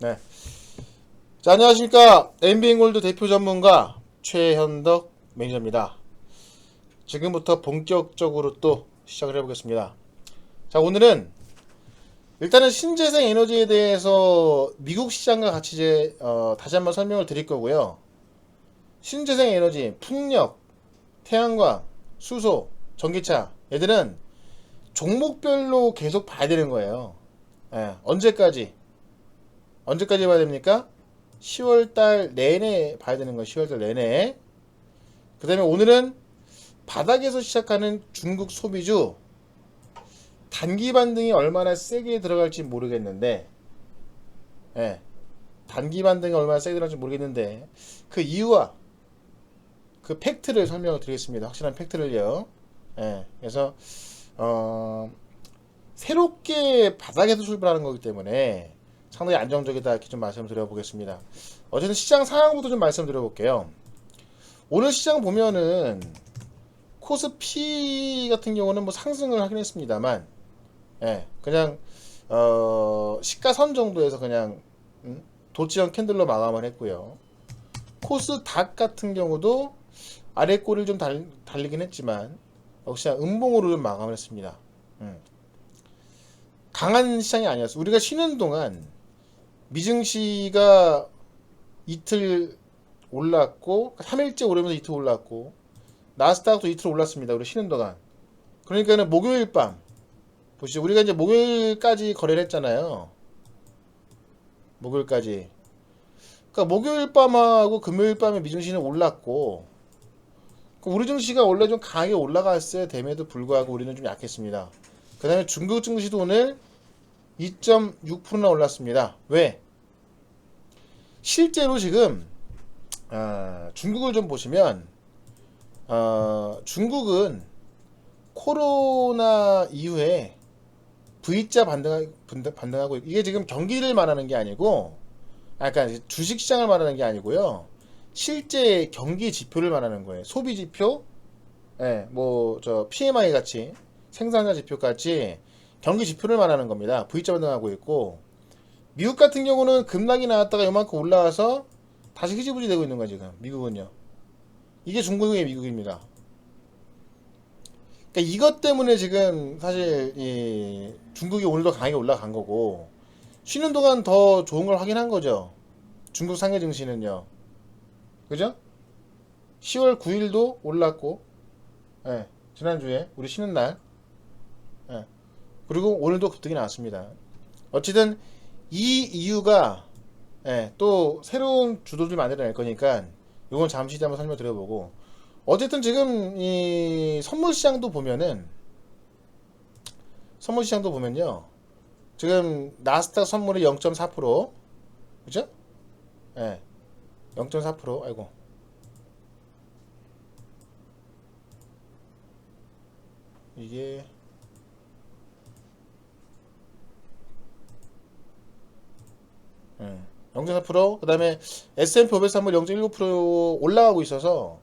네. 자, 안녕하십니까. MBN골드 대표 전문가 최현덕 매니저입니다. 지금부터 본격적으로 또 시작을 해보겠습니다. 자, 오늘은 일단은 신재생 에너지에 대해서 미국 시장과 같이 다시 한번 설명을 드릴 거고요. 신재생 에너지, 풍력, 태양광, 수소, 전기차, 얘들은 종목별로 계속 봐야 되는 거예요. 예, 언제까지 봐야 됩니까? 10월달 내내 봐야 되는 거예요. 10월달 내내. 그 다음에 오늘은 바닥에서 시작하는 중국 소비주 단기 반등이 얼마나 세게 들어갈지 모르겠는데, 예, 단기 반등이 얼마나 세게 들어갈지 모르겠는데, 그 이유와 그 팩트를 설명을 드리겠습니다. 확실한 팩트를요. 예, 그래서, 어, 새롭게 바닥에서 출발하는 거기 때문에 상당히 안정적이다. 이렇게 좀 말씀드려 보겠습니다. 어쨌든 시장 상황부터 좀 말씀드려 볼게요. 오늘 시장 보면은 코스피 같은 경우는 뭐 상승을 하긴 했습니다만, 예, 그냥 시가선 정도에서 그냥 도치형 캔들로 마감을 했고요. 코스닥 같은 경우도 아래 꼬리를 좀 달리긴 했지만 역시나 음봉으로 좀 마감을 했습니다. 강한 시장이 아니었어. 우리가 쉬는 동안 미증시가 이틀 올랐고 3일째 오르면서 이틀 올랐고 나스닥도 이틀 올랐습니다. 우리 쉬는 동안. 그러니까는 목요일 밤 보시죠. 우리가 이제 목요일까지 거래를 했잖아요. 목요일까지. 그러니까 목요일 밤하고 금요일 밤에 미증시는 올랐고 우리 증시가 원래 좀 강하게 올라갔어야 됨에도 불구하고 우리는 좀 약했습니다. 그 다음에 중국 증시도 오늘 2.6%나 올랐습니다. 왜? 실제로 지금 중국을 좀 보시면 중국은 코로나 이후에 V자 반등하고 이게 지금 경기를 말하는 게 아니고 약간 주식시장을 말하는 게 아니고요. 실제 경기 지표를 말하는 거예요. 소비 지표, 예, 뭐 저 PMI 같이 생산자 지표 같이 경기 지표를 말하는 겁니다. V자 반등하고 있고 미국 같은 경우는 급락이 나왔다가 요만큼 올라와서 다시 흐지부지 되고 있는 거야 지금 미국은요. 이게 중국의 미국입니다. 그러니까 이것 때문에 지금 사실 이 중국이 오늘도 강하게 올라간 거고 쉬는 동안 더 좋은 걸 확인한 거죠. 중국 상해 증시는요. 그죠? 10월 9일도 올랐고, 예, 지난주에 우리 쉬는 날, 예, 그리고 오늘도 급등이 나왔습니다. 어쨌든 이 이유가 또 새로운 주도를 만들어낼 거니까 이건 잠시 한번 설명드려보고 어쨌든 지금 이 선물 시장도 보면요 지금 나스닥 선물이 0.4% 그죠? 예, 0.4% 아이고 이게 0.4% 그다음에 S&P 500 선물 0.19% 올라가고 있어서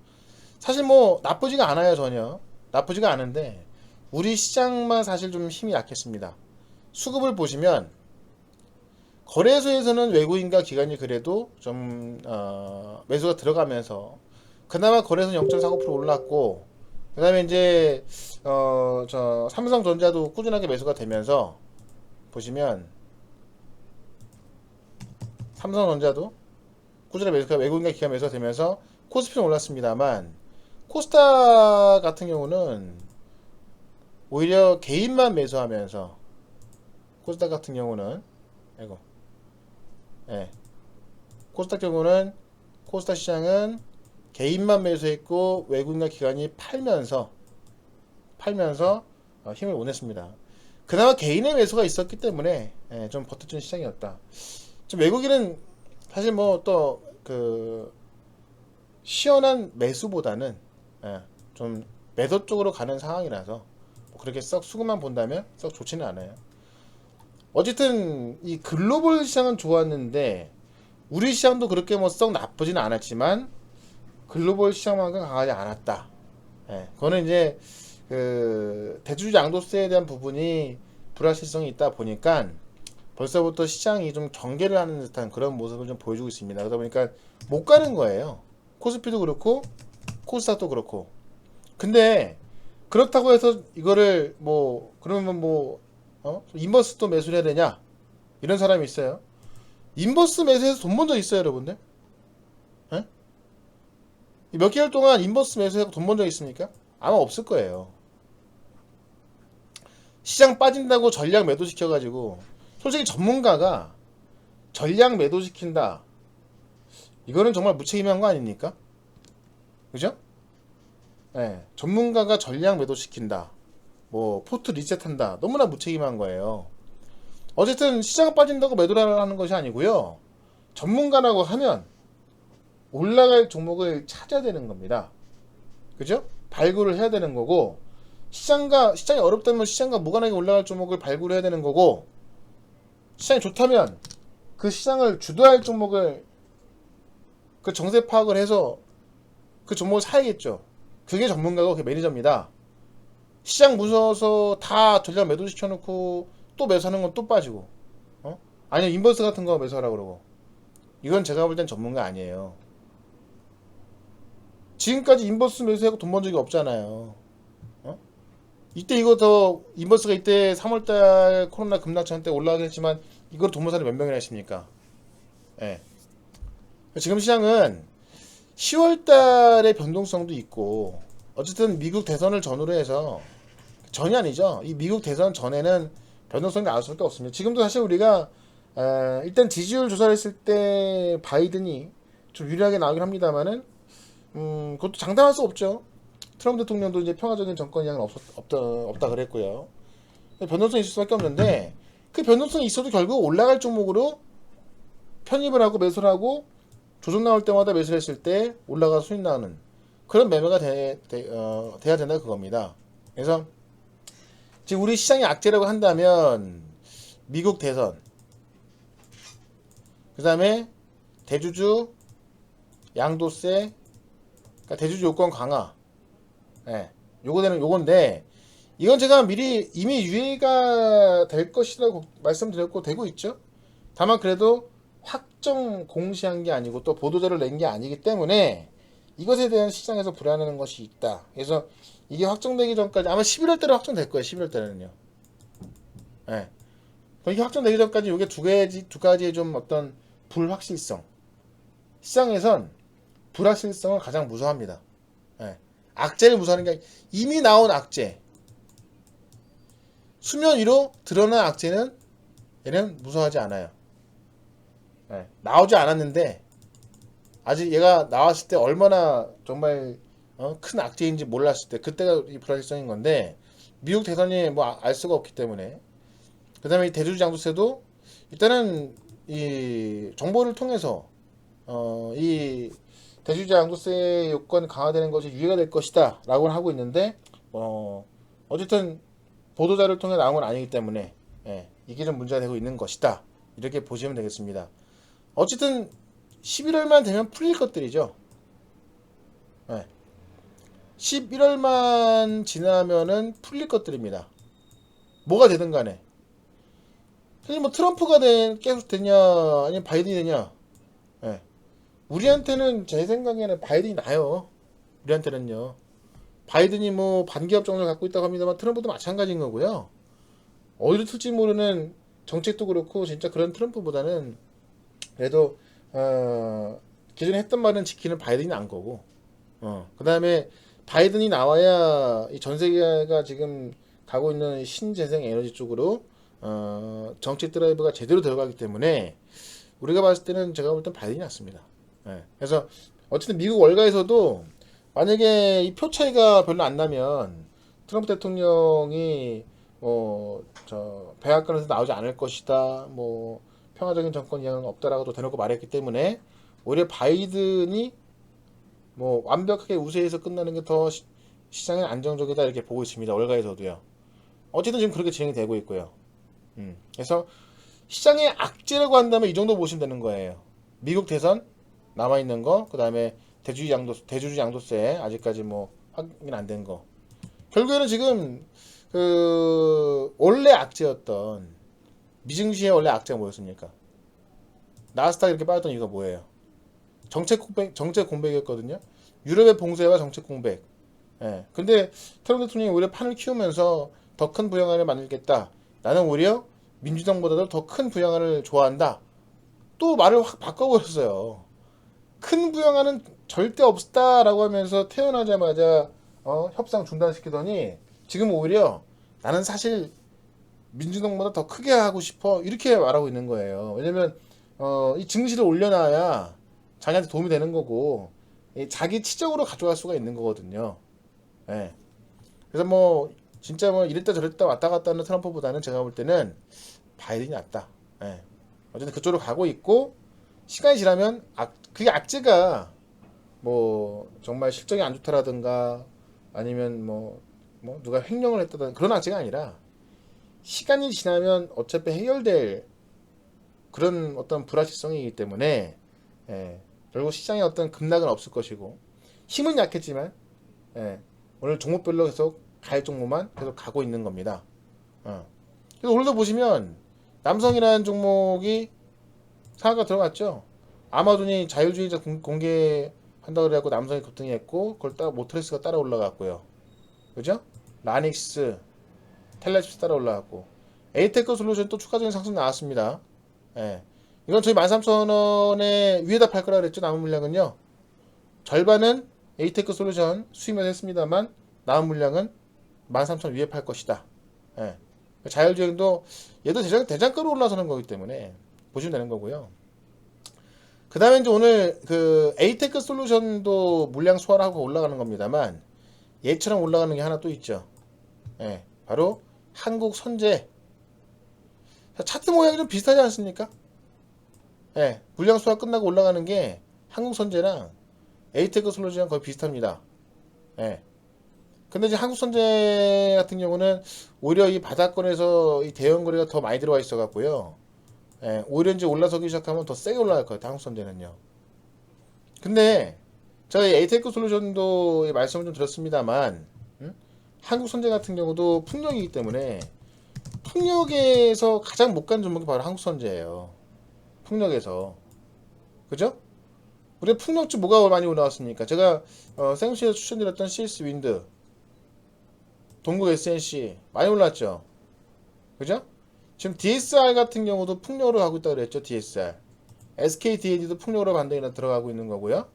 사실 뭐 나쁘지가 않아요 전혀 나쁘지가 않은데 우리 시장만 사실 좀 힘이 약했습니다. 수급을 보시면 거래소에서는 외국인과 기관이 그래도 좀 매수가 들어가면서 그나마 거래소는 0.49% 올랐고 그다음에 이제 저 삼성전자도 꾸준하게 매수가 되면서 보시면 삼성전자도 꾸준하게 매수가 외국인과 기관 매수가 되면서 코스피는 올랐습니다만 코스닥 같은 경우는 오히려 개인만 매수하면서 코스닥 같은 경우는 아이고 예 코스닥 경우는 코스닥 시장은 개인만 매수했고 외국인과 기관이 팔면서 힘을 못 냈습니다. 그나마 개인의 매수가 있었기 때문에 좀 버텨준 시장이었다. 좀 외국인은 사실 뭐 또 그 시원한 매수보다는 좀 매도 쪽으로 가는 상황이라서 뭐 그렇게 썩 수급만 본다면 썩 좋지는 않아요. 어쨌든 이 글로벌 시장은 좋았는데 우리 시장도 그렇게 뭐 썩 나쁘지는 않았지만 글로벌 시장만큼 강하지 않았다. 그거는 이제 그 대주주 양도세에 대한 부분이 불확실성이 있다 보니까 벌써부터 시장이 좀 경계를 하는 듯한 그런 모습을 좀 보여주고 있습니다. 그러다 보니까 못 가는 거예요. 코스피도 그렇고 코스닥도 그렇고. 근데 그렇다고 해서 이거를 뭐 그러면 뭐 인버스 또 매수를 해야 되냐? 이런 사람이 있어요. 인버스 매수해서 돈 번 적 있어요, 여러분들? 예? 몇 개월 동안 인버스 매수해서 돈 번 적 있습니까? 아마 없을 거예요. 시장 빠진다고 전략 매도시켜가지고 솔직히 전문가가 전략 매도시킨다. 이거는 정말 무책임한 거 아닙니까? 그죠? 예, 전문가가 전략 매도시킨다. 뭐 포트 리셋한다. 너무나 무책임한 거예요. 어쨌든 시장 빠진다고 매도를 하는 것이 아니고요. 전문가라고 하면 올라갈 종목을 찾아야 되는 겁니다. 그죠? 발굴을 해야 되는 거고 시장이 어렵다면 시장과 무관하게 올라갈 종목을 발굴해야 되는 거고 시장이 좋다면 그 시장을 주도할 종목을 그 정세 파악을 해서 그 종목을 사야겠죠. 그게 전문가고 그게 매니저입니다. 시장 무서워서 다 전략 매도 시켜놓고 또 매수하는 건 또 빠지고 아니면 인버스 같은 거 매수하라 그러고 이건 제가 볼 땐 전문가 아니에요. 지금까지 인버스 매수하고 돈 번 적이 없잖아요. 이때 이거 더 인버스가 이때 3월달 코로나 급락전 때 올라가긴 했지만 이걸 돈 번 사람이 몇 명이나 했습니까? 예. 지금 시장은 10월달의 변동성도 있고 어쨌든 미국 대선을 전후로 해서 전이 아니죠. 이 미국 대선 전에는 변동성이 나올 수밖에 없습니다. 지금도 사실 우리가 일단 지지율 조사를 했을 때 바이든이 좀 유리하게 나오긴 합니다만은 그것도 장담할 수 없죠. 트럼프 대통령도 이제 평화적인 정권이랑은 없다 그랬고요. 변동성이 있을 수밖에 없는데 그 변동성이 있어도 결국 올라갈 종목으로 편입을 하고 매수를 하고 조정 나올 때마다 매수를 했을 때 올라가 수익 나오는 그런 매매가 돼야 된다 그겁니다. 그래서 지금 우리 시장이 악재라고 한다면 미국 대선 그 다음에 대주주 양도세 그러니까 대주주 요건 강화 요건데 이건 제가 미리 이미 유예가 될 것이라고 말씀드렸고 되고 있죠. 다만 그래도 확정 공시한 게 아니고 또 보도자를 낸 게 아니기 때문에 이것에 대한 시장에서 불안해하는 것이 있다. 그래서 이게 확정되기 전까지 아마 11월 달에 확정될 거예요. 11월 달에는요. 예. 이게 확정되기 전까지 이게 두 가지의 좀 어떤 불확실성. 시장에선 불확실성을 가장 무서워합니다. 예. 악재를 무서워하는 게 이미 나온 악재. 수면 위로 드러난 악재는 얘는 무서워하지 않아요. 예. 나오지 않았는데 아직 얘가 나왔을 때 얼마나 정말 큰 악재인지 몰랐을 때 그때가 이 불확실성인 건데 미국 대선이 뭐 알 수가 없기 때문에 그 다음에 이 대주주 양도세도 일단은 이 정보를 통해서 이 대주주 양도세 요건 강화되는 것이 유예가 될 것이다 라고 하고 있는데 어쨌든 보도자를 통해 나온 건 아니기 때문에 이게 좀 문제가 되고 있는 것이다 이렇게 보시면 되겠습니다. 어쨌든 11월만 되면 풀릴 것들이죠. 11월만 지나면은 풀릴 것들입니다. 뭐가 되든 간에. 사실 뭐 트럼프가 계속 되냐, 아니면 바이든이 되냐. 우리한테는 제 생각에는 바이든이 나요. 우리한테는요. 바이든이 뭐 반기업 정도를 갖고 있다고 합니다만 트럼프도 마찬가지인 거고요. 어디로 튈지 모르는 정책도 그렇고 진짜 그런 트럼프보다는 그래도 기존에 했던 말은 지키는 바이든이 나은 거고 그 다음에 바이든이 나와야 이 전 세계가 지금 가고 있는 신재생 에너지 쪽으로 정책 드라이브가 제대로 들어가기 때문에 우리가 봤을 때는 제가 볼 땐 바이든이 낫습니다. 그래서 어쨌든 미국 월가에서도 만약에 이 표 차이가 별로 안 나면 트럼프 대통령이 저 백악관에서 나오지 않을 것이다. 뭐 평화적인 정권 이하는 없다라고도 대놓고 말했기 때문에 오히려 바이든이 뭐 완벽하게 우세해서 끝나는 게 더 시장에 안정적이다 이렇게 보고 있습니다. 월가에서도요. 어쨌든 지금 그렇게 진행이 되고 있고요. 그래서 시장의 악재라고 한다면 이 정도 보시면 되는 거예요. 미국 대선 남아 있는 거, 그 다음에 대주주 양도세 아직까지 뭐 확인 안 된 거. 결국에는 지금 그 원래 악재였던 미증시에 원래 악재가 뭐였습니까? 나스닥 이렇게 빠졌던 이유가 뭐예요? 정책 공백이었거든요. 유럽의 봉쇄와 정책 공백. 예. 근데 트럼프 대통령이 오히려 판을 키우면서 더 큰 부양안을 만들겠다. 나는 오히려 민주당보다도 더 큰 부양안을 좋아한다. 또 말을 확 바꿔버렸어요. 큰 부양안은 절대 없다라고 하면서 태어나자마자 협상 중단시키더니 지금 오히려 나는 사실 민주당보다 더 크게 하고 싶어 이렇게 말하고 있는 거예요. 왜냐면 이 증시를 올려놔야 자기한테 도움이 되는 거고 자기 치적으로 가져갈 수가 있는 거거든요. 예. 그래서 뭐 진짜 뭐 이랬다 저랬다 왔다 갔다 하는 트럼프보다는 제가 볼 때는 바이든이 낫다. 예. 어쨌든 그쪽으로 가고 있고 시간이 지나면 그게 악재가 뭐 정말 실적이 안 좋다라든가 아니면 뭐 누가 횡령을 했다든 그런 악재가 아니라 시간이 지나면 어차피 해결될 그런 어떤 불확실성이기 때문에 예, 결국 시장에 어떤 급락은 없을 것이고 힘은 약했지만 예, 오늘 종목별로 계속 갈 종목만 계속 가고 있는 겁니다. 그래서 오늘도 보시면 남성이라는 종목이 상한가 들어갔죠. 아마존이 자율주의자 공개한다고 그래갖고 남성이 급등했고 그걸 따라 모트레스가 따라 올라갔고요. 그죠? 라닉스, 텔레칩스 따라 올라갔고 에이테크 솔루션 또 추가적인 상승 나왔습니다. 예. 이건 저희 13,000원에 위에다 팔 거라 그랬죠. 남은 물량은요. 절반은 에이테크 솔루션 수입을 했습니다만 남은 물량은 13,000원 위에 팔 것이다. 예. 자율주행도 얘도 대장가로 올라서는 거기 때문에 보시면 되는 거고요. 그 다음에 이제 오늘 그 에이테크 솔루션도 물량 소화를 하고 올라가는 겁니다만 얘처럼 올라가는 게 하나 또 있죠. 예. 바로 한국 선제. 차트 모양이 좀 비슷하지 않습니까? 예. 물량 소화 끝나고 올라가는 게 한국 선제랑 에이테크 솔루션이랑 거의 비슷합니다. 예. 근데 이제 한국 선제 같은 경우는 오히려 이 바닥권에서 이 대형 거래가 더 많이 들어와 있어 갖고요. 예, 오히려 이제 올라서기 시작하면 더 세게 올라갈 것 같아요. 한국 선제는요. 근데 저희 에이테크 솔루션도 말씀을 좀 드렸습니다만 한국 선제 같은 경우도 풍력이기 때문에 풍력에서 가장 못 간 종목이 바로 한국 선제예요. 풍력에서. 그죠? 우리 풍력주 뭐가 많이 올라왔습니까? 제가 생시에서 추천드렸던 CS 윈드, 동국 SNC 많이 올랐죠. 그죠? 지금 DSR 같은 경우도 풍력으로 가고 있다고 그랬죠. DSR. SK DND도 풍력으로 반등이 들어가고 있는 거고요.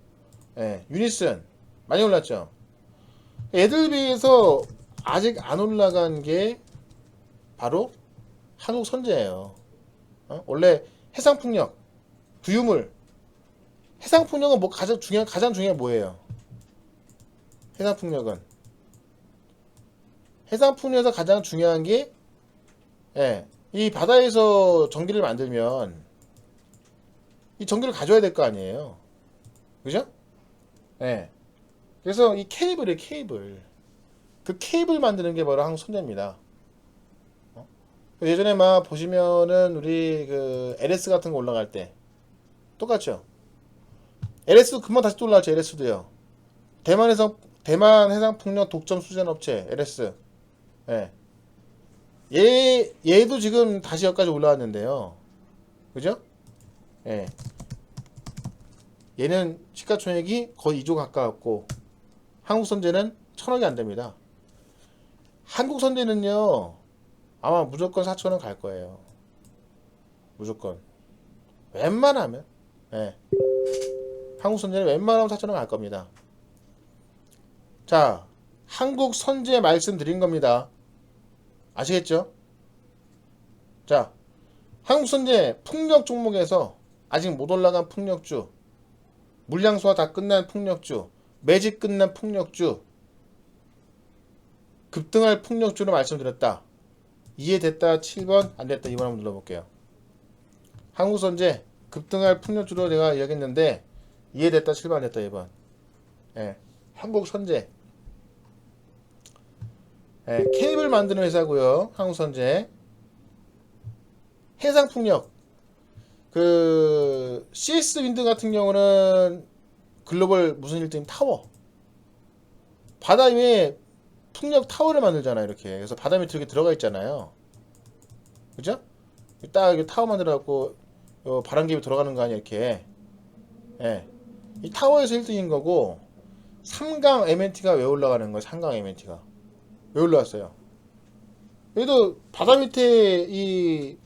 예, 유니슨 많이 올랐죠. 애들 비해서 아직 안 올라간 게 바로 한국 선제예요. 원래 해상풍력, 부유물, 해상풍력은 뭐 가장 중요한 뭐예요? 해상풍력에서 가장 중요한 게 예, 이 바다에서 전기를 만들면 이 전기를 가져야 될 거 아니에요. 그죠? 예. 그래서 이 케이블. 그 케이블 만드는 게 바로 한국 선제입니다. 예전에 막 보시면은 우리 그 LS 같은 거 올라갈 때 똑같죠. LS도 금방 다시 또 올라왔죠. LS도요. 대만 해상풍력 독점 수전 업체 LS. 예. 얘도 지금 다시 여기까지 올라왔는데요. 그죠? 예. 얘는 시가총액이 거의 2조 가까웠고 한국선제는 1,000억이 안 됩니다. 한국선제는요 아마 무조건 4,000원 갈 거예요. 무조건. 웬만하면. 예. 한국선제는 웬만하면 4,000원 갈 겁니다. 자, 한국선제 말씀드린 겁니다. 아시겠죠? 자, 한국선제 풍력 종목에서 아직 못 올라간 풍력주, 물량 소화 다 끝난 풍력주, 매집 끝난 풍력주, 급등할 풍력주로 말씀드렸다. 이해됐다 7번, 안됐다 2번 한번 눌러볼게요. 한국선제 급등할 풍력주로 내가 이야기했는데 이해됐다 7번, 안됐다 2번. 예, 한국선제. 예, 케이블 만드는 회사고요. 한국선제. 해상풍력. 그 CS 윈드 같은 경우는 글로벌 무슨 1등 타워. 바다 위에 풍력 타워를 만들잖아요. 이렇게. 그래서 바다 밑에 이렇게 들어가 있잖아요. 그죠? 딱 이렇게 타워 만들어갖고 바람개비 돌아가는 거 아니야 이렇게. 예. 이 타워에서 1등인 거고 3강 MNT가 왜 올라가는 거야? 3강 MNT가 왜 올라왔어요? 얘도 바다 밑에 이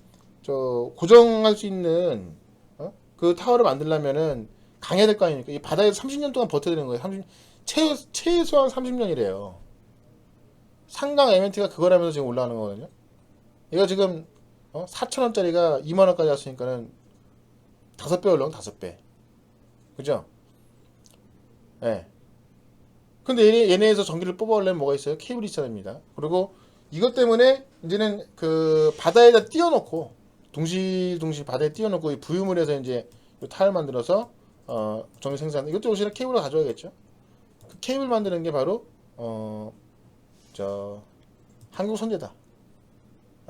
고정할 수 있는 그 타워를 만들려면은 강해야 될 거 아닙니까? 이 바다에서 30년 동안 버텨야 되는 거예요. 최소한 30년이래요. 상강 MNT가 그거라면서 지금 올라가는 거거든요. 얘가 지금 4,000원짜리가 2만원까지 왔으니까는 5배 올라온 5배. 그죠? 예. 네. 근데 얘네에서 전기를 뽑아오려면 뭐가 있어요? 케이블이 있어야 됩니다. 그리고 이것 때문에 이제는 그 바다에다 띄워놓고 동시 바다에 띄워놓고 이 부유물에서 이제 타일 만들어서 전기 생산. 이것도 역시나 케이블을 가져야겠죠. 그 케이블 만드는 게 바로 한국 선제다.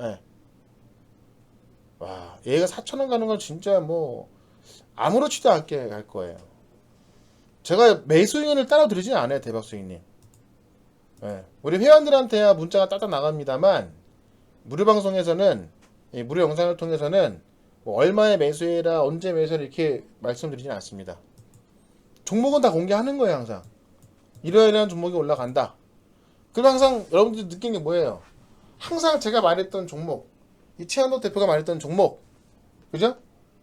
예. 와, 얘가 4,000원 가는 건 진짜 뭐 아무렇지도 않게 갈 거예요. 제가 매수 의견을 따라 드리진 않아요, 대박수익님. 예. 우리 회원들한테야 문자가 따다 나갑니다만 무료 방송에서는 무료 영상을 통해서는 뭐 얼마에 매수해라, 언제 매수해라 이렇게 말씀드리진 않습니다. 종목은 다 공개하는 거예요, 항상. 이러이러한 종목이 올라간다. 그럼 항상 여러분들이 느낀 게 뭐예요? 항상 제가 말했던 종목, 이 최한도 대표가 말했던 종목, 그죠?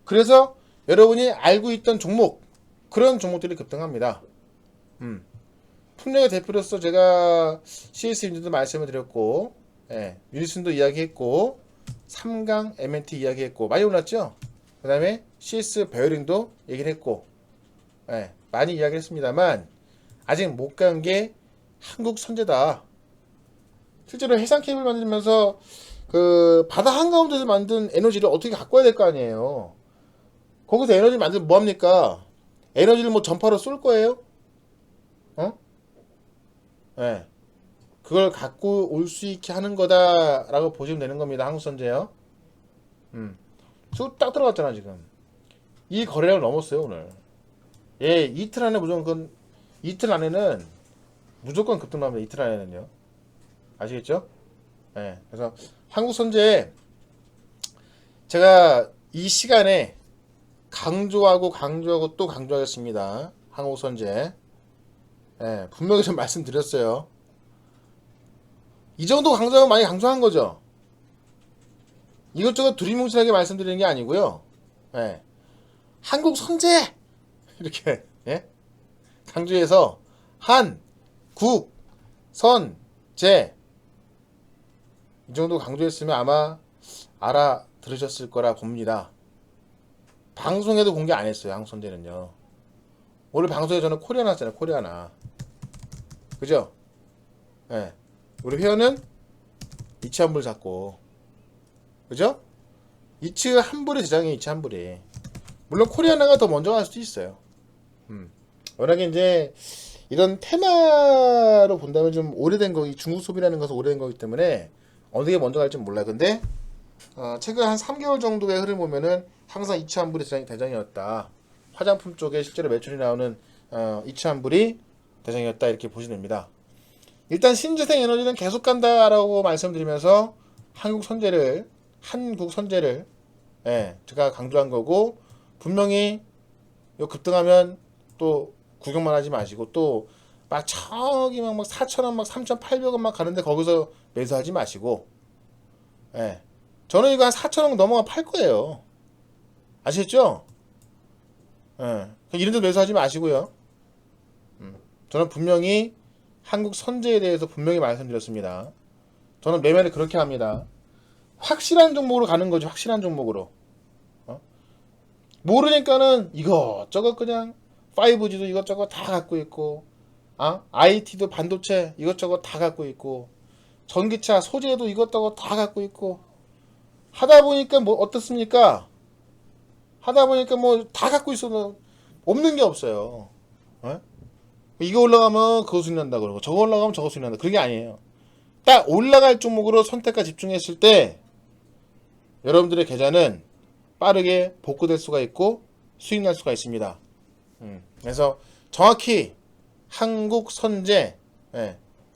그래서 여러분이 알고 있던 종목, 그런 종목들이 급등합니다. 풍력의 대표로서 제가 CS님들도 말씀을 드렸고, 윌슨도 이야기했고, 3강 MNT 이야기했고, 많이 올랐죠? 그 다음에 CS 베어링도 얘기를 했고, 많이 이야기했습니다만, 아직 못 간 게 한국 선제다. 실제로 해상 케이블 만들면서 그 바다 한가운데서 만든 에너지를 어떻게 갖고 와야 될 거 아니에요. 거기서 에너지 만들면 뭐합니까? 에너지를 뭐 전파로 쏠 거예요? 네. 그걸 갖고 올 수 있게 하는 거다라고 보시면 되는 겁니다. 한국선제요. 쭉 딱 들어갔잖아 지금. 이 거래량을 넘었어요 오늘. 예, 이틀 안에는 무조건 급등합니다. 이틀 안에는요. 아시겠죠? 예. 그래서 한국선제 제가 이 시간에 강조하고 또 강조하겠습니다. 한국선제. 예, 분명히 좀 말씀드렸어요. 이 정도 강조하면 많이 강조한 거죠. 이것저것 두리뭉실하게 말씀드리는 게 아니고요. 예. 한국 선제 이렇게 강조해서 한, 국, 선, 제 이 정도 강조했으면 아마 알아들으셨을 거라 봅니다. 방송에도 공개 안 했어요. 한국 선제는요. 오늘 방송에 저는 코리아나 했잖아요. 코리아나. 그죠? 예. 우리 회원은 이치 환불 샀고, 그죠? 이치 환불의 대장이 이치 환불이. 물론 코리아나가 더 먼저 갈 수도 있어요. 워낙에 이제 이런 테마로 본다면 좀 오래된 거기 중국 소비라는 것은 오래된 거기 때문에 어느 게 먼저 갈지 몰라요. 근데 최근 한 3개월 정도의 흐름 보면은 항상 이치 환불이 대장이었다. 화장품 쪽에 실제로 매출이 나오는 이치 환불이 대장이었다 이렇게 보시면 됩니다. 일단 신재생 에너지는 계속 간다라고 말씀드리면서 한국 선제를 제가 강조한 거고, 분명히 요 급등하면 또 구경만 하지 마시고 또 막 저기 막 4,000원 막 3,800원 막 가는데 거기서 매수하지 마시고, 저는 이거 한 4,000원 넘어가 팔 거예요. 아시겠죠? 이런 데 매수하지 마시고요. 저는 분명히 한국 선제에 대해서 분명히 말씀드렸습니다. 저는 매매를 그렇게 합니다. 확실한 종목으로 가는 거죠. 확실한 종목으로. 모르니까는 이것저것 그냥 5G도 이것저것 다 갖고 있고, IT도 반도체 이것저것 다 갖고 있고, 전기차 소재도 이것저것 다 갖고 있고, 하다 보니까 뭐 어떻습니까? 하다 보니까 뭐 다 갖고 있어도 없는 게 없어요. 이거 올라가면 그거 수익 난다 그러고, 저거 올라가면 저거 수익 난다. 그런 게 아니에요. 딱 올라갈 종목으로 선택과 집중했을 때 여러분들의 계좌는 빠르게 복구될 수가 있고 수익 날 수가 있습니다. 그래서 정확히 한국 선제,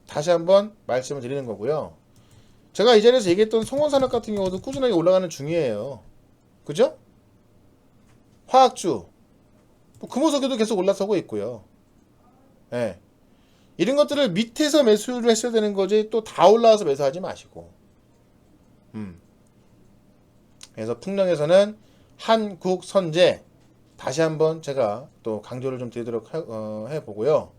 다시 한번 말씀을 드리는 거고요. 제가 이 자리에서 얘기했던 송원산업 같은 경우도 꾸준하게 올라가는 중이에요. 그죠? 화학주, 뭐 금호석유도 계속 올라서고 있고요. 예. 이런 것들을 밑에서 매수를 했어야 되는 거지 또 다 올라와서 매수하지 마시고. 그래서 풍령에서는 한국선제 다시 한번 제가 또 강조를 좀 드리도록 해보고요.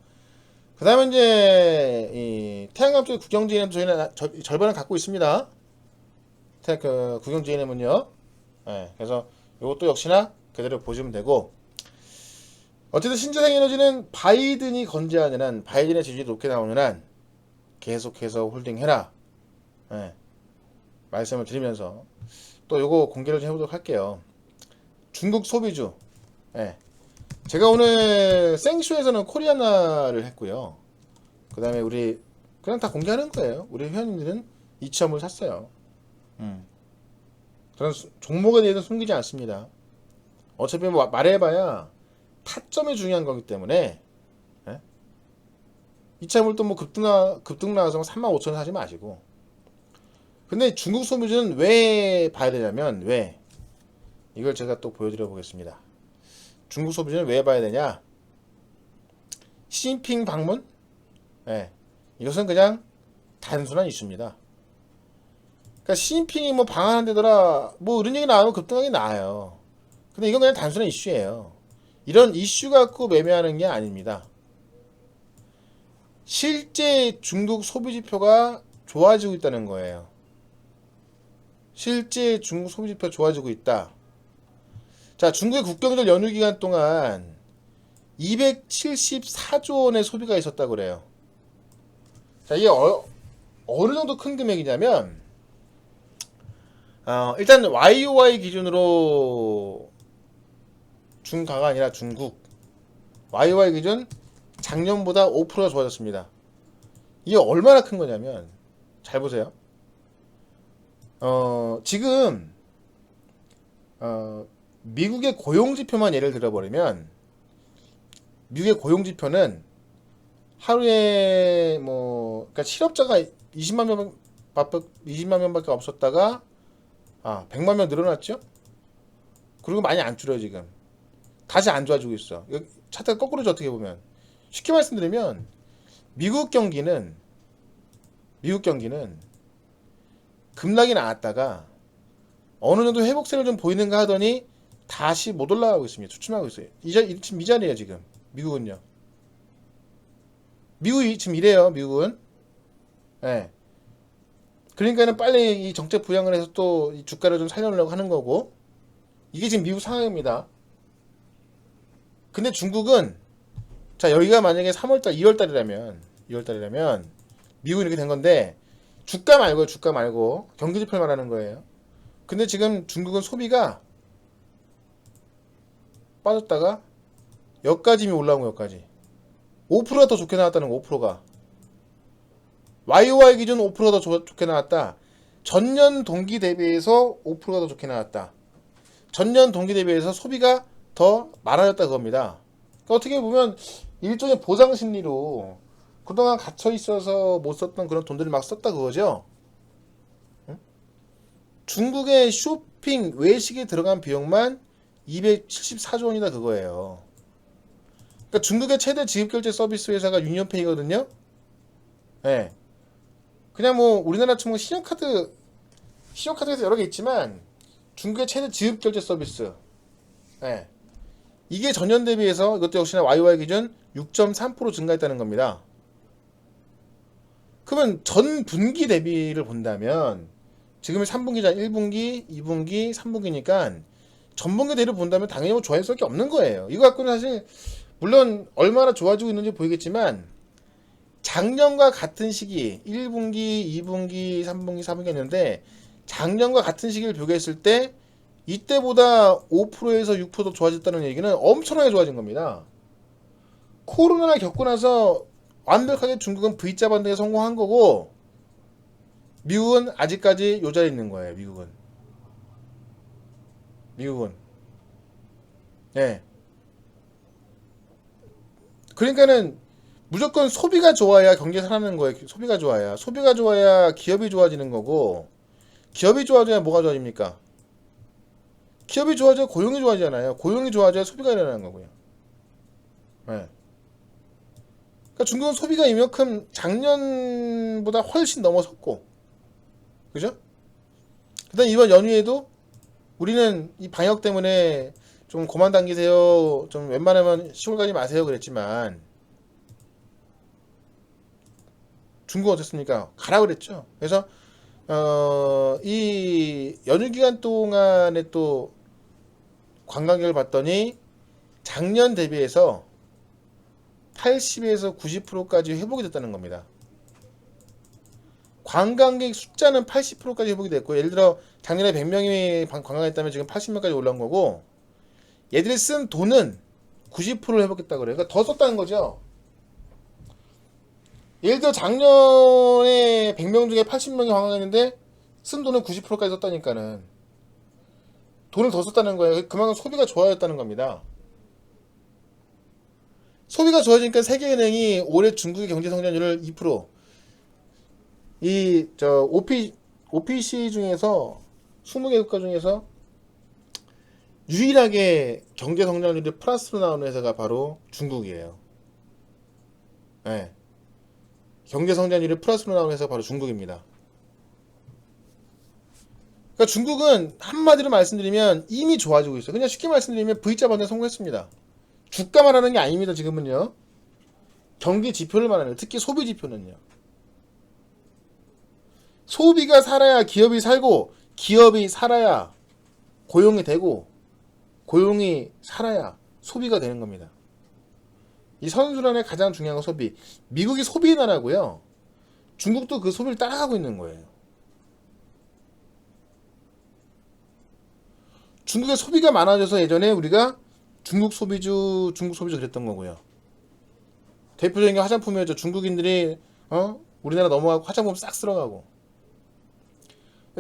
그 다음에 이제 이 태양광 쪽 국영지인은 저희는 절반을 갖고 있습니다. 그 국영지인은요. 네, 그래서 이것도 역시나 그대로 보시면 되고, 어쨌든 신재생에너지는 바이든이 건재하는 한, 바이든의 지지율이 높게 나오는 한 계속해서 홀딩해라. 네, 말씀을 드리면서 또 요거 공개를 좀 해보도록 할게요. 중국 소비주. 네, 제가 오늘 생쇼에서는 코리아나를 했고요. 그 다음에 우리 그냥 다 공개하는 거예요. 우리 회원님들은 이점을 샀어요. 저는 종목에 대해서 숨기지 않습니다. 어차피 뭐 말해봐야 타점이 중요한 거기 때문에. 예? 이참을 뭐 급등 나와서 35,000원 사지 마시고. 근데 중국 소비주는 왜 봐야 되냐면, 왜 이걸 제가 또 보여드려 보겠습니다. 중국 소비주는 왜 봐야 되냐? 시진핑 방문? 예. 이것은 그냥 단순한 이슈입니다. 그러니까 시진핑이 뭐 방한한 데더라 뭐 이런 얘기 나오면 급등하게 나와요. 근데 이건 그냥 단순한 이슈예요. 이런 이슈 갖고 매매하는 게 아닙니다. 실제 중국 소비지표가 좋아지고 있다는 거예요. 실제 중국 소비지표 좋아지고 있다. 자, 중국의 국경절 연휴 기간 동안 274조 원의 소비가 있었다고 그래요. 자, 이게 어느 정도 큰 금액이냐면, 일단 YOY 기준으로 중가가 아니라 중국 YOY 기준 작년보다 5%가 좋아졌습니다. 이게 얼마나 큰 거냐면, 잘 보세요. 지금 미국의 고용지표만 예를 들어버리면, 미국의 고용지표는 하루에 그러니까 실업자가 20만 명밖에 없었다가 100만 명 늘어났죠? 그리고 많이 안 줄어요, 지금. 다시 안 좋아지고 있어. 차트가 거꾸로죠, 어떻게 보면. 쉽게 말씀드리면, 미국 경기는 급락이 나왔다가 어느 정도 회복세를 좀 보이는가 하더니 다시 못 올라가고 있습니다. 추춤하고 있어요. 지금 이 자리에요, 지금. 미국은요. 미국이 지금 이래요, 미국은. 예. 그러니까는 빨리 이 정책 부양을 해서 또 이 주가를 좀 살려내려고 하는 거고, 이게 지금 미국 상황입니다. 근데 중국은, 자, 여기가 만약에 3월달, 2월달이라면 미국은 이렇게 된 건데, 주가 말고 경기 지표를 말하는 거예요. 근데 지금 중국은 소비가 빠졌다가 여기까지 올라온 거, 여기까지 5%가 더 좋게 나왔다는 거. 5%가 YOY 기준 5%가 더 좋게 나왔다. 전년 동기 대비해서 5%가 더 좋게 나왔다. 전년 동기 대비해서 소비가 더 많아졌다, 그겁니다. 그러니까 어떻게 보면 일종의 보상 심리로 그동안 갇혀 있어서 못 썼던 그런 돈들을 막 썼다, 그거죠. 응? 중국의 쇼핑 외식에 들어간 비용만 274조 원이다, 그거예요. 그러니까 중국의 최대 지급결제 서비스 회사가 유니온페이거든요. 네. 그냥 뭐 우리나라 치면 신용카드에서 여러 개 있지만 중국의 최대 지급결제 서비스. 네. 이게 전년 대비해서 이것도 역시나 YOY 기준 6.3% 증가했다는 겁니다. 그러면 전 분기 대비를 본다면 지금이 3분기잖아. 1분기, 2분기, 3분기니까 전분기 대비를 본다면 당연히 뭐 좋아질 수밖에 없는 거예요. 이거 갖고는 사실 물론 얼마나 좋아지고 있는지 보이겠지만 작년과 같은 시기 1분기, 2분기, 3분기, 4분기 했는데 작년과 같은 시기를 비교했을 때 이때보다 5%에서 6%더 좋아졌다는 얘기는 엄청나게 좋아진 겁니다. 코로나를 겪고 나서 완벽하게 중국은 V자 반등에 성공한 거고 미국은 아직까지 요 자리에 있는 거예요. 미국은 네. 그러니까는 무조건 소비가 좋아야 경제 살아나는 거예요. 소비가 좋아야. 소비가 좋아야 기업이 좋아지는 거고, 기업이 좋아져야 뭐가 좋아집니까? 기업이 좋아져야 고용이 좋아지잖아요. 고용이 좋아져야 소비가 일어나는 거고요. 네. 그러니까 중국은 소비가 이만큼 작년보다 훨씬 넘어섰고, 그죠? 그다음 이번 연휴에도 우리는 이 방역 때문에 좀 고만 당기세요. 좀 웬만하면 시골 가지 마세요. 그랬지만 중국은 어땠습니까? 가라 그랬죠. 그래서 이 연휴 기간 동안에 또 관광객을 봤더니 작년 대비해서 80에서 90%까지 회복이 됐다는 겁니다. 관광객 숫자는 80%까지 회복이 됐고, 예를 들어 작년에 100명이 관광했다면 지금 80명까지 올라온 거고, 얘들이 쓴 돈은 90%를 회복했다 그래요. 그러니까 더 썼다는 거죠. 예를 들어 작년에 100명 중에 80명이 관광했는데 쓴 돈은 90%까지 썼다니까는 돈을 더 썼다는 거예요. 그만큼 소비가 좋아졌다는 겁니다. 소비가 좋아지니까 세계은행이 올해 중국의 경제 성장률을 2%, OPC 중에서 20개 국가 중에서 유일하게 경제 성장률이 플러스로 나오는 회사가 바로 중국이에요. 네. 경제 성장률이 플러스로 나오는 회사가 바로 중국입니다. 그러니까 중국은 한마디로 말씀드리면 이미 좋아지고 있어요. 그냥 쉽게 말씀드리면 V자 반등에 성공했습니다. 주가 말하는 게 아닙니다. 지금은요. 경기 지표를 말하는, 특히 소비 지표는요. 소비가 살아야 기업이 살고, 기업이 살아야 고용이 되고, 고용이 살아야 소비가 되는 겁니다. 이 선순환의 가장 중요한 건 소비. 미국이 소비의 나라고요. 중국도 그 소비를 따라가고 있는 거예요. 중국의 소비가 많아져서 예전에 우리가 중국 소비주 그랬던 거고요. 대표적인 게 화장품이었죠. 중국인들이 우리나라 넘어가고 화장품 싹 쓸어가고.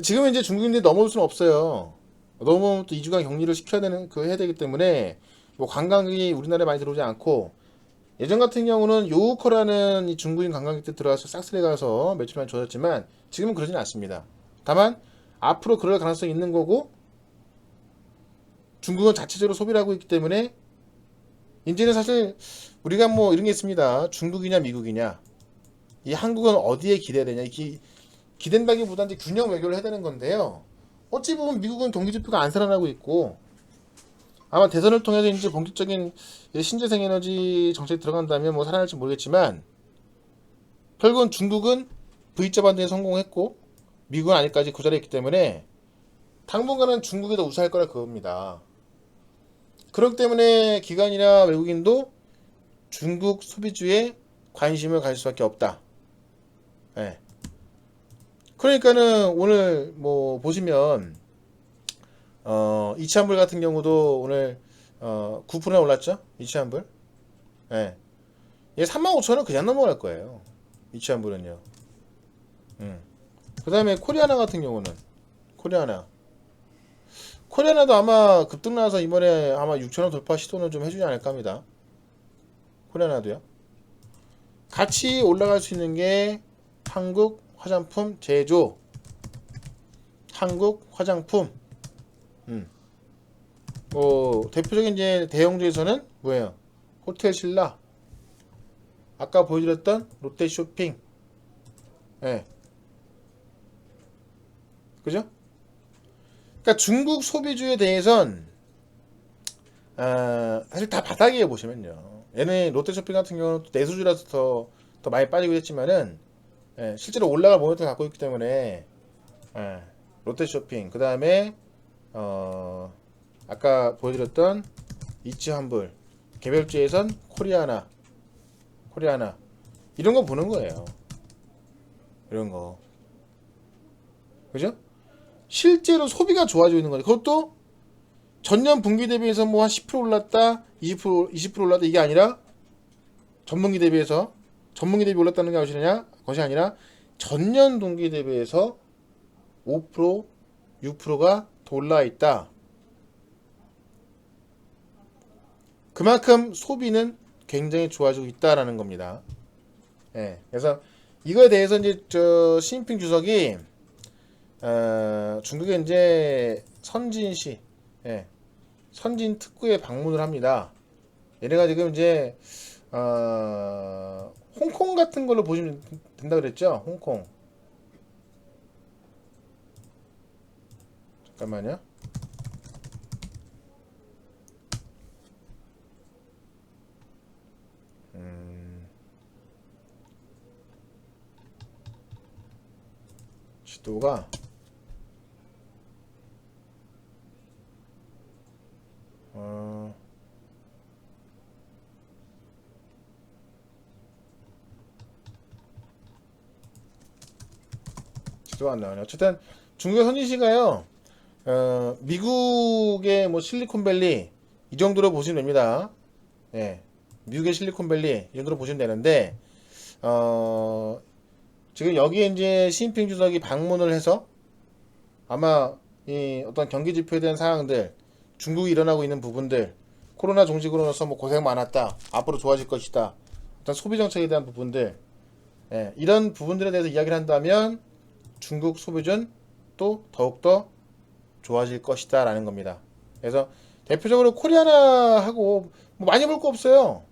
지금은 이제 중국인들이 넘어올 수는 없어요. 넘어오면 또 2주간 격리를 시켜야 되는, 해야 되기 때문에 뭐 관광객이 우리나라에 많이 들어오지 않고, 예전 같은 경우는 요우커라는 이 중국인 관광객들 들어와서 싹쓸이 가서 매출만 좋아졌지만 지금은 그러진 않습니다. 다만 앞으로 그럴 가능성이 있는 거고, 중국은 자체적으로 소비를 하고 있기 때문에 이제는 사실 우리가 뭐 이런 게 있습니다. 중국이냐 미국이냐, 이 한국은 어디에 기대야 되냐, 기댄다기보다는 이제 균형 외교를 해야 되는 건데요. 어찌 보면 미국은 경기 지표가 안 살아나고 있고, 아마 대선을 통해서 이제 본격적인 신재생 에너지 정책이 들어간다면 뭐 살아날지 모르겠지만, 결국은 중국은 V자 반등에 성공했고 미국은 아직까지 그 자리에 있기 때문에 당분간은 중국이 더 우세할 거라 그겁니다. 그렇기 때문에 기관이나 외국인도 중국 소비주에 관심을 가질 수밖에 없다. 네. 그러니까는 오늘 뭐 보시면 이치한불 같은 경우도 오늘 9%나 올랐죠? 이치한불. 예. 얘 35,000원 그냥 넘어갈 거예요. 이치한불은요. 그 다음에 코리아나 같은 경우는, 코리아나도 아마 급등 나와서 이번에 아마 6,000원 돌파 시도는 좀 해주지 않을까 합니다. 코리아나도요. 같이 올라갈 수 있는 게 한국 화장품 제조, 한국 화장품. 뭐 대표적인 이제 대형주에서는 뭐예요? 호텔신라, 아까 보여드렸던 롯데쇼핑. 예. 그죠? 그러니까 중국 소비주에 대해선 사실 다 바닥이에요. 보시면요. 얘는 롯데쇼핑 같은 경우는 내수주라서 더 많이 빠지고 했지만은, 예, 실제로 올라갈 모멘텀을 갖고 있기 때문에, 예, 롯데쇼핑, 그 다음에 아까 보여드렸던 이치환불, 개별주에선 코리아나 이런 거 보는 거예요. 이런 거, 그죠? 실제로 소비가 좋아지고 있는 거예요. 그것도 전년 분기 대비해서 뭐 한 10% 올랐다, 20% 올랐다, 이게 아니라 전분기 대비 올랐다는 것이 아니라 전년 동기 대비해서 5%, 6%가 더 올라 있다. 그만큼 소비는 굉장히 좋아지고 있다라는 겁니다. 예. 그래서 이거에 대해서 이제 저 시진핑 주석이 중국의 이제 선진시, 예, 선진 특구에 방문을 합니다. 얘네가 지금 이제 홍콩 같은 걸로 보시면 된다 그랬죠? 홍콩. 잠깐만요. 지도가 어, 지도가 안 나오네. 어쨌든 중국의 선진시가요. 미국의 뭐 실리콘밸리 이 정도로 보시면 됩니다. 예, 미국의 실리콘밸리 이 정도로 보시면 되는데 어, 지금 여기에 이제 시진핑 주석이 방문을 해서 아마 이 어떤 경기 지표에 대한 사항들, 중국이 일어나고 있는 부분들, 코로나 종식으로서 뭐 고생 많았다, 앞으로 좋아질 것이다, 어떤 소비 정책에 대한 부분들, 예, 이런 부분들에 대해서 이야기를 한다면 중국 소비는 또 더욱더 좋아질 것이다라는 겁니다. 그래서 대표적으로 코리아나하고 뭐 많이 볼 거 없어요.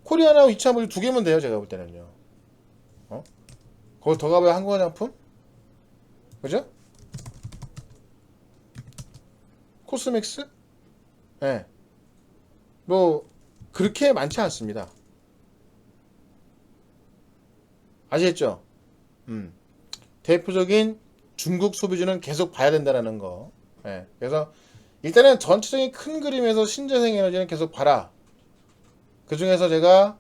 코리아나하고 이차물 두 개면 돼요. 제가 볼 때는요. 어? 거기 더 가봐야 한국 화장품? 그죠? 코스맥스? 예. 네. 뭐 그렇게 많지 않습니다. 아시겠죠? 음. 대표적인 중국 소비주는 계속 봐야 된다라는 거. 예. 그래서 일단은 전체적인 큰 그림에서 신재생 에너지는 계속 봐라. 그 중에서 제가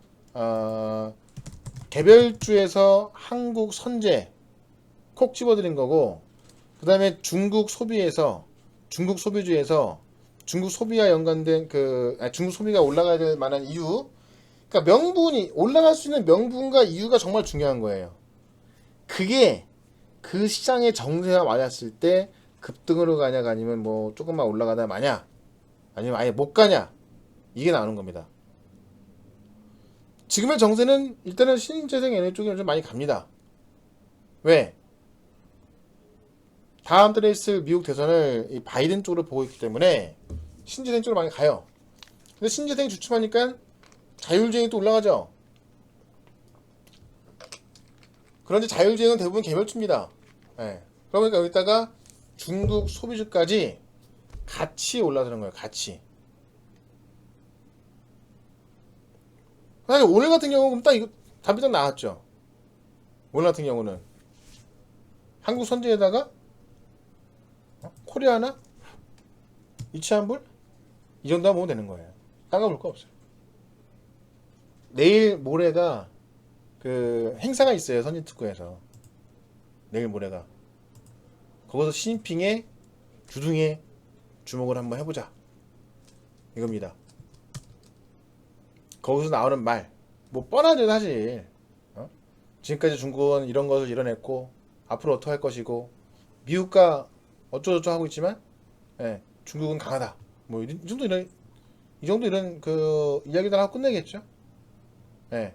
개별주에서 한국 선제 콕 집어드린 거고, 그 다음에 중국 소비주에서 중국 소비와 연관된 중국 소비가 올라가야 될 만한 이유, 그러니까 명분이 올라갈 수 있는 명분과 이유가 정말 중요한 거예요. 그게 그 시장의 정세와 맞았을 때 급등으로 가냐, 아니면 뭐 조금만 올라가다 마냐, 아니면 아예 못 가냐, 이게 나오는 겁니다. 지금의 정세는 일단은 신재생 에너지 쪽에 좀 많이 갑니다. 왜? 다음 달에 있을 미국 대선을 이 바이든 쪽으로 보고 있기 때문에 신재생 쪽으로 많이 가요. 근데 신재생이 주춤하니까 자율주행이 또 올라가죠. 그런데 자율주행은 대부분 개별주입니다. 예. 그러니까 여기다가 중국 소비주까지 같이 올라서는 거예요. 같이. 사실 오늘 같은 경우는 딱 이거 답이 딱 나왔죠. 오늘 같은 경우는 한국 선제에다가 코리아나 이치한불 이 정도 하면 되는 거예요. 딴거 볼 거 없어요. 내일 모레가 그 행사가 있어요. 선진특구에서 내일 모레가 거기서 시진핑의 주둥이에 주목을 한번 해보자 이겁니다. 거기서 나오는 말 뭐 뻔하죠 사실. 지금까지 중국은 이런 것을 이뤄냈고 앞으로 어떻게 할 것이고 미국과 어쩌고저쩌고 하고 있지만, 예, 중국은 강하다. 뭐 이 정도 이런 그 이야기들 하고 끝내겠죠. 예.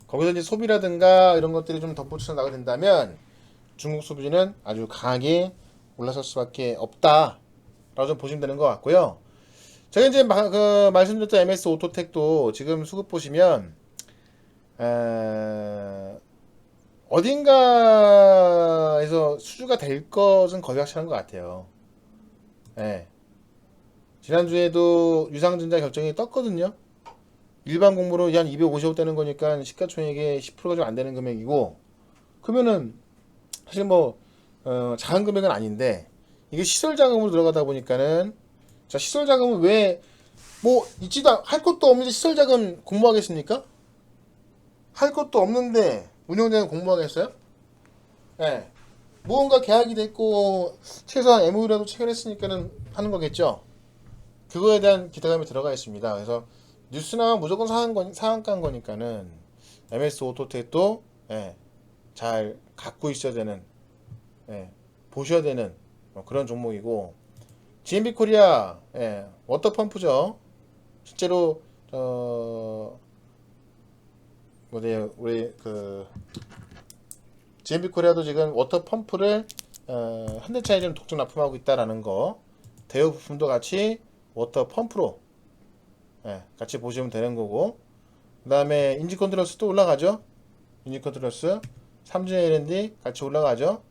거기서 이제 소비라든가 이런 것들이 좀 덧붙여 나가게 된다면 중국 소비는 아주 강하게 올라설 수밖에 없다라고 좀 보시면 되는 것 같고요. 제가 이제 말씀드렸던 MS 오토텍도 지금 수급 보시면 어딘가에서 수주가 될 것은 거의 확실한 것 같아요. 예. 지난주에도 유상증자 결정이 떴거든요. 일반 공모로 한 250억 되는 거니까 시가총액의 10%가 좀 안 되는 금액이고, 그러면은 사실 뭐 작은 금액은 아닌데 이게 시설 자금으로 들어가다 보니까는, 자, 시설 자금은 왜 뭐 있지도 할 것도 없는데 시설 자금 공모하겠습니까? 할 것도 없는데 운영자는 공모하겠어요? 예. 무언가 계약이 됐고 최소한 MOU라도 체결했으니까는 하는 거겠죠. 그거에 대한 기대감이 들어가 있습니다. 그래서 뉴스나면 무조건 상한가인 거니까는 MS 오토텍도, 예, 잘 갖고 있어야 되는, 예, 보셔야 되는 뭐 그런 종목이고, GMB 코리아, 예, 워터펌프죠. 실제로 우리 GMB 코리아도 지금 워터 펌프를 현대차에 좀 독점 납품하고 있다라는 거, 대우 부품도 같이 워터 펌프로 같이 보시면 되는 거고, 그 다음에 인지 컨트롤스도 올라가죠. 인지 컨트롤스 3중 L&D 같이 올라가죠.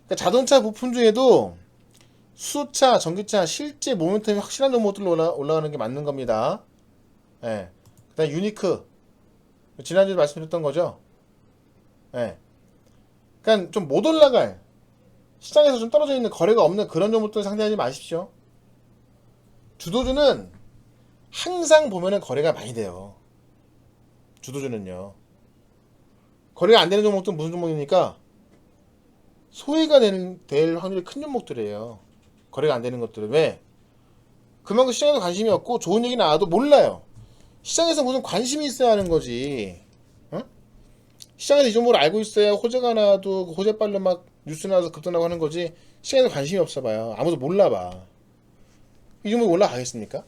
그러니까 자동차 부품 중에도 수소차, 전기차 실제 모멘텀이 확실한 종목들로 올라가는 게 맞는 겁니다. 예. 그 다음에 유니크 지난주에 말씀드렸던 거죠. 예. 그러니까 좀 못 올라갈, 시장에서 좀 떨어져 있는, 거래가 없는 그런 종목들 상대하지 마십시오. 주도주는 항상 보면은 거래가 많이 돼요. 주도주는요. 거래가 안 되는 종목들은 무슨 종목입니까? 소외가 될 확률이 큰 종목들이에요. 거래가 안 되는 것들은. 왜? 그만큼 시장에서 관심이 없고 좋은 얘기 나와도 몰라요. 시장에서 무슨 관심이 있어야 하는 거지. 어? 시장에서 이 종목을 알고 있어야 호재가 나와도 그 호재빨로 막 뉴스 나와서 급등하고 하는 거지. 시장에서 관심이 없어 봐요. 아무도 몰라봐. 이 종목이 올라가겠습니까?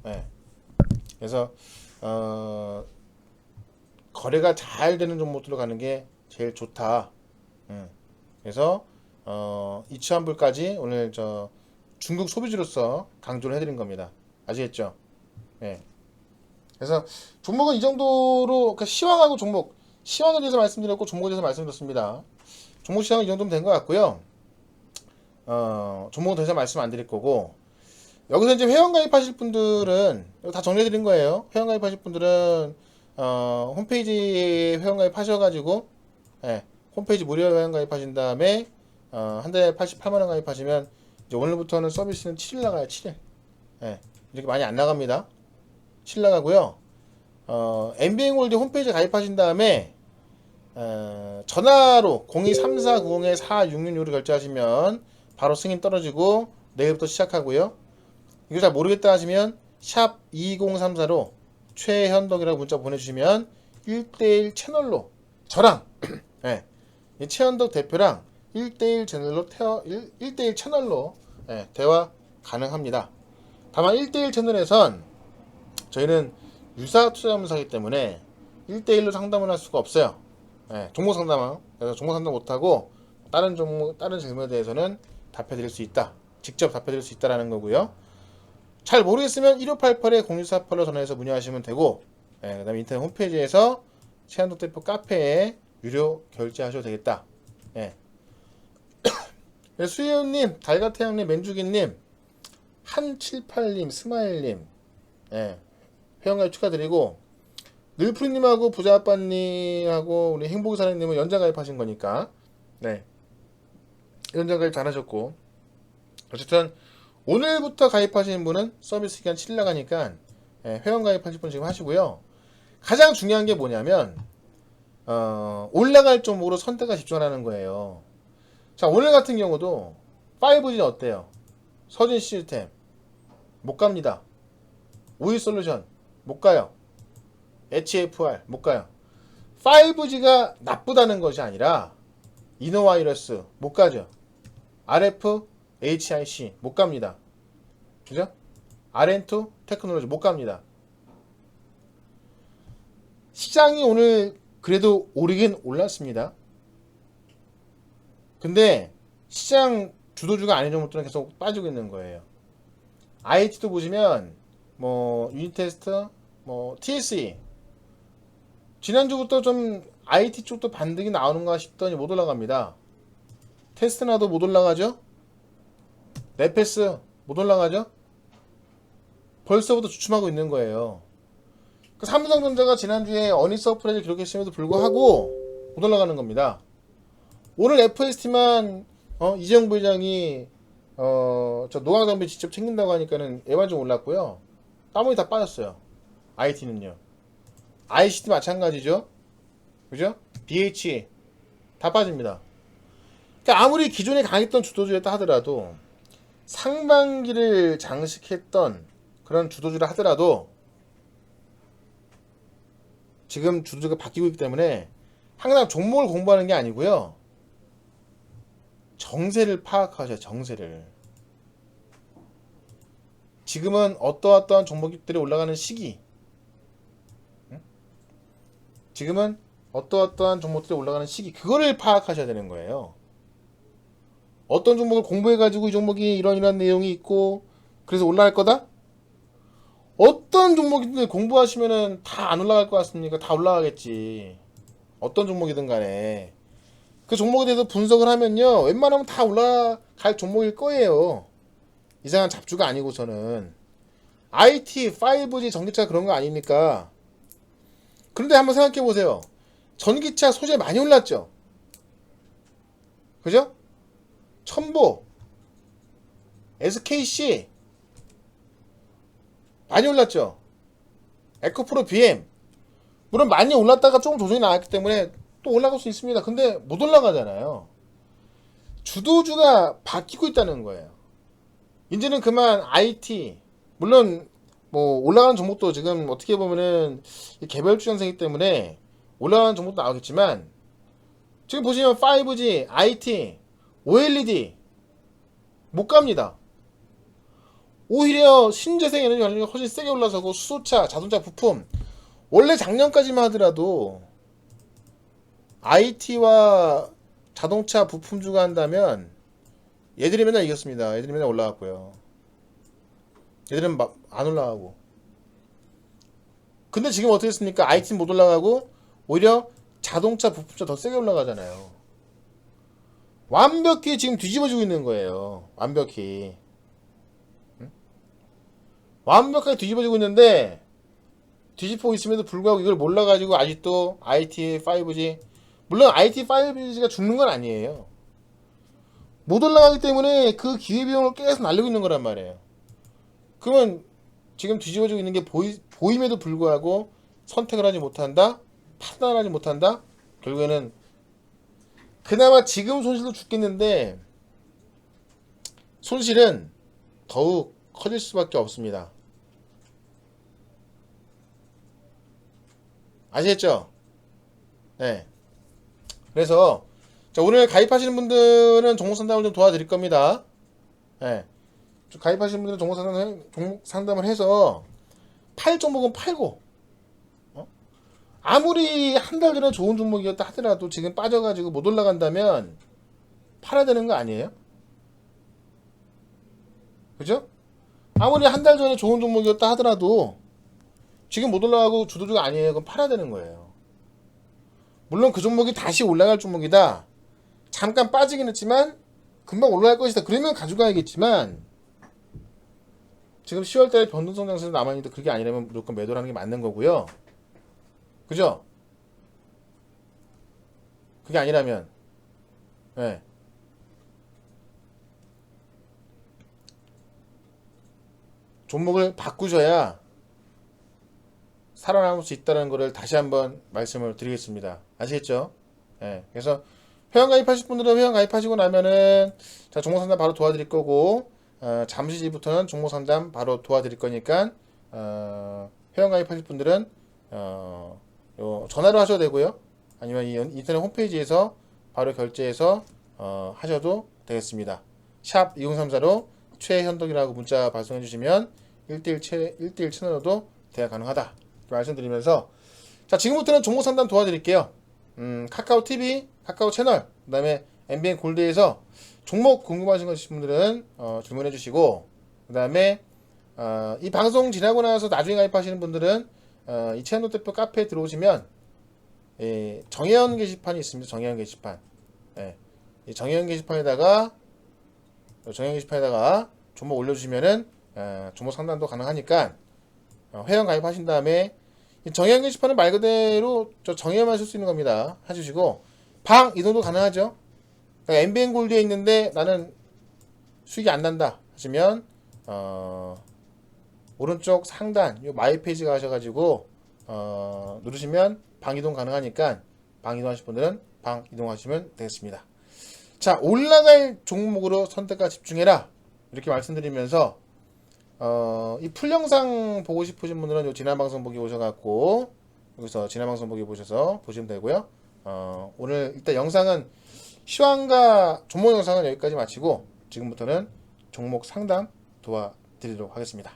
네. 그래서 거래가 잘 되는 종목들로 가는 게 제일 좋다. 그래서 이치환불까지 오늘 중국 소비주로서 강조를 해드린 겁니다. 아시겠죠? 네. 그래서 종목은 이 정도로 시황하고 종목, 시황에 대해서 말씀드렸고 종목에 대해서 말씀드렸습니다. 종목 시황은 이 정도면 된 것 같고요. 종목은 더 이상 말씀 안 드릴 거고, 여기서 이제 회원 가입하실 분들은 다 정리해드린 거예요. 회원 가입하실 분들은 홈페이지에 회원 가입하셔가지고, 홈페이지 무료 회원 가입하신 다음에 한 달에 88만원 가입하시면 이제 오늘부터는 서비스는 7일 나가요. 7일. 이렇게 많이 안 나갑니다. 7일 나가고요. MBN골드 홈페이지 가입하신 다음에 전화로 023490-4666로 결제하시면 바로 승인 떨어지고 내일부터 시작하고요. 이거 잘 모르겠다 하시면 샵 2034로 최현덕이라고 문자 보내주시면 1대1 채널로 저랑 이 최현덕 대표랑 1대1 채널로 대화 가능합니다. 다만 1대1 채널에선 저희는 유사투자자문사이기 때문에 1대1로 상담을 할 수가 없어요. 종목 상담은. 그래서 종목 상담 못하고 다른 종목, 다른 질문에 대해서는 답해드릴 수 있다. 직접 답해드릴 수 있다라는 거고요. 잘 모르겠으면 1588-0648로 전화해서 문의하시면 되고, 그 다음에 인터넷 홈페이지에서 최한덕 대표 카페에 유료 결제하셔도 되겠다. 수혜연님, 달가태양님, 맨주기님, 한칠팔님, 스마일님, 회원가입 축하드리고, 늘프리님하고 부자아빠님하고 우리 행복사랑님은 연장 가입하신 거니까, 연장 가입 잘하셨고, 어쨌든 오늘부터 가입하시는 분은 서비스 기간 7일 나가니까 회원 가입하실 분 지금 하시고요. 가장 중요한 게 뭐냐면 올라갈 종목으로 선택과 집중하는 거예요. 자, 오늘 같은 경우도 5G 어때요? 서진 시스템 못 갑니다. 오이솔루션 못 가요. HFR 못 가요. 5G가 나쁘다는 것이 아니라 이노와이러스 못 가죠. RF, HIC 못 갑니다. 그죠? RN2 테크놀로지 못 갑니다. 시장이 오늘 그래도 오르긴 올랐습니다. 근데 시장 주도주가 아닌 종목들은 계속 빠지고 있는 거예요. IT도 보시면 뭐 유니테스트, 뭐 TSE 지난주부터 좀 IT 쪽도 반등이 나오는가 싶더니 못 올라갑니다. 테스트나도 못 올라가죠? 네페스 못 올라가죠? 벌써부터 주춤하고 있는 거예요. 삼성전자가 지난주에 어닝스 서프라이즈 기록했음에도 불구하고 못 올라가는 겁니다. 오늘 FST만 이재용 부회장이 저 노광담배 직접 챙긴다고 하니까는 애완 좀 올랐고요. 나머지 다 빠졌어요. IT는요. ICT 마찬가지죠. 그죠? BH 다 빠집니다. 그러니까 아무리 기존에 강했던 주도주였다 하더라도 상반기를 장식했던 그런 주도주라 하더라도 지금 주도주가 바뀌고 있기 때문에 항상 종목을 공부하는 게 아니고요. 정세를 파악하셔야 정세를. 지금은 어떠한 종목들이 올라가는 시기. 지금은 어떠어떠한 종목들이 올라가는 시기, 그거를 파악하셔야 되는 거예요. 어떤 종목을 공부해가지고 이 종목이 이런 내용이 있고 그래서 올라갈 거다? 어떤 종목이든 공부하시면은 다 안 올라갈 것 같습니까? 다 올라가겠지. 어떤 종목이든 간에. 그 종목에 대해서 분석을 하면요, 웬만하면 다 올라갈 종목일 거예요. 이상한 잡주가 아니고서는. IT, 5G, 전기차 그런 거 아닙니까? 그런데 한번 생각해 보세요. 전기차 소재 많이 올랐죠? 그죠? 첨보, SKC 많이 올랐죠? 에코프로 BM 물론 많이 올랐다가 조금 조정이 나왔기 때문에 또 올라갈 수 있습니다. 근데 못 올라가잖아요. 주도주가 바뀌고 있다는 거예요. 이제는 그만 IT, 물론 뭐 올라가는 종목도 지금 어떻게 보면은 개별주 현상이기 때문에 올라가는 종목도 나오겠지만, 지금 보시면 5G, IT, OLED 못 갑니다. 오히려 신재생 에너지 관련이 훨씬 세게 올라서고, 수소차, 자동차 부품, 원래 작년까지만 하더라도 IT와 자동차 부품주가 한다면 얘들이 맨날 이겼습니다. 얘들이 맨날 올라갔고요. 얘들은 막 안 올라가고. 근데 지금 어떻게 했습니까? IT는 못 올라가고 오히려 자동차 부품주가 더 세게 올라가잖아요. 완벽히 지금 뒤집어지고 있는 거예요. 완벽히. 응? 완벽하게 뒤집어지고 있는데, 뒤집고 있음에도 불구하고 이걸 몰라가지고 아직도 IT, 5G, 물론 IT, 5G가 죽는 건 아니에요. 못 올라가기 때문에 그 기회비용을 계속 날리고 있는 거란 말이에요. 그러면 지금 뒤집어지고 있는 게 보임에도 불구하고 선택을 하지 못한다? 판단을 하지 못한다? 결국에는 그나마 지금 손실도 죽겠는데 손실은 더욱 커질 수밖에 없습니다. 아시겠죠? 네. 그래서 자, 오늘 가입하시는 분들은 종목 상담을 좀 도와드릴 겁니다. 네. 가입하시는 분들은 종목 상담을 해서 팔 종목은 팔고, 아무리 한 달 전에 좋은 종목이었다 하더라도 지금 빠져가지고 못 올라간다면 팔아야 되는 거 아니에요? 그죠? 아무리 한 달 전에 좋은 종목이었다 하더라도 지금 못 올라가고 주도주가 아니에요. 그럼 팔아야 되는 거예요. 물론 그 종목이 다시 올라갈 종목이다, 잠깐 빠지긴 했지만 금방 올라갈 것이다, 그러면 가져가야겠지만, 지금 10월달에 변동성 장세에서 남아있는데 그게 아니라면 무조건 매도를 하는 게 맞는 거고요. 그죠? 그게 아니라면, 네. 종목을 바꾸셔야 살아남을 수 있다는 것을 다시 한번 말씀을 드리겠습니다. 아시겠죠? 네. 그래서 회원 가입하실 분들은 회원 가입하시고 나면은 자, 종목 상담 바로 도와드릴 거고, 잠시 뒤부터는 종목 상담 바로 도와드릴 거니까, 회원 가입하실 분들은 전화로 하셔도 되고요. 아니면 이 인터넷 홈페이지에서 바로 결제해서 하셔도 되겠습니다. 샵 2034로 최현덕이라고 문자 발송해 주시면 1대1 채널로도 대화 가능하다 말씀드리면서, 자, 지금부터는 종목 상담 도와드릴게요. 카카오 TV, 카카오 채널, 그 다음에 MBN 골드에서 종목 궁금하신 거 있으신 분들은 질문해 주시고, 그 다음에 이 방송 지나고 나서 나중에 가입하시는 분들은 이 채널 대표 카페에 들어오시면 정혜연 게시판이 있습니다. 정혜연 게시판. 예, 이 정혜연 게시판에다가 종목 올려주시면은 종목 상담도 가능하니까 회원 가입하신 다음에 이 정혜연 게시판은 말 그대로 저 정혜연만 쓸 수 있는 겁니다. 해주시고 방 이동도 가능하죠. 그러니까 MBN 골드에 있는데 나는 수익이 안 난다 하시면 오른쪽 상단 요 마이 페이지 가셔가지고 누르시면 방 이동 가능하니까 방 이동하실 분들은 방 이동하시면 되겠습니다. 자, 올라갈 종목으로 선택과 집중해라 이렇게 말씀드리면서 이 풀 영상 보고 싶으신 분들은 요 지난 방송 보기 오셔갖고 여기서 지난 방송 보기 보셔서 보시면 되고요. 오늘 일단 영상은 시황과 종목 영상은 여기까지 마치고 지금부터는 종목 상담 도와드리도록 하겠습니다.